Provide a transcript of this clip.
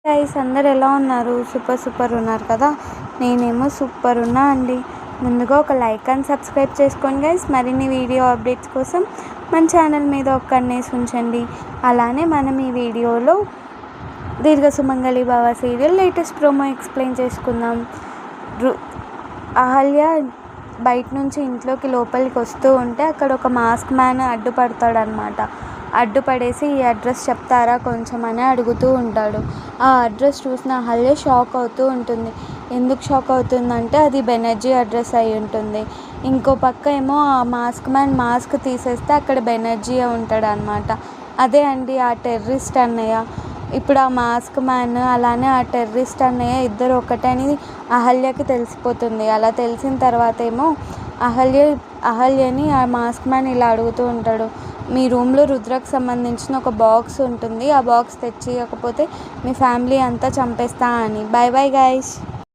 Guys అందరు ఎలా ఉన్నారు? సూపర్ ఉన్నారు కదా. నేనేమో సూపర్ ఉన్నా అండి. ముందుగా ఒక లైక్ అండ్ సబ్స్క్రైబ్ చేసుకోండి గైస్. మరిన్ని వీడియో అప్డేట్స్ కోసం మన ఛానల్ మీద ఒక కన్నేసి ఉంచండి. అలానే మనం ఈ వీడియోలో దీర్ఘ సుమంగళి భవ సీరియల్ లేటెస్ట్ ప్రోమో ఎక్స్ప్లెయిన్ చేసుకుందాం. అహల్య బయట నుంచి ఇంట్లోకి లోపలికి వస్తూ ఉంటే అక్కడ ఒక మాస్క్ మ్యాన్ అడ్డుపడతాడనమాట. అడ్డుపడేసి ఈ అడ్రస్ చెప్తారా కొంచెం అని అడుగుతూ ఉంటాడు. ఆ అడ్రస్ చూసిన అహల్య షాక్ అవుతూ ఉంటుంది. ఎందుకు షాక్ అవుతుందంటే అది బెనర్జీ అడ్రస్ అయి ఉంటుంది. ఇంకో పక్క ఏమో ఆ మాస్క్ మ్యాన్ మాస్క్ తీసేస్తే అక్కడ బెనర్జీ ఉంటాడు అనమాట. అదే అండి ఆ టెర్రరిస్ట్ అన్నయ్య. ఇప్పుడు ఆ మాస్క్ మ్యాన్ అలానే ఆ టెర్రరిస్ట్ అన్నయ్య ఇద్దరు ఒకటని అహల్యకి తెలిసిపోతుంది. అలా తెలిసిన తర్వాత ఏమో అహల్యని ఆ మాస్క్ మ్యాన్ ఇలా అడుగుతూ ఉంటాడు, మీ రూమ్లో రుద్రకు సంబంధించిన ఒక బాక్స్ ఉంటుంది, ఆ బాక్స్ తెచ్చియకపోతే మీ ఫ్యామిలీ అంతా చంపేస్తా అని. By bye guys.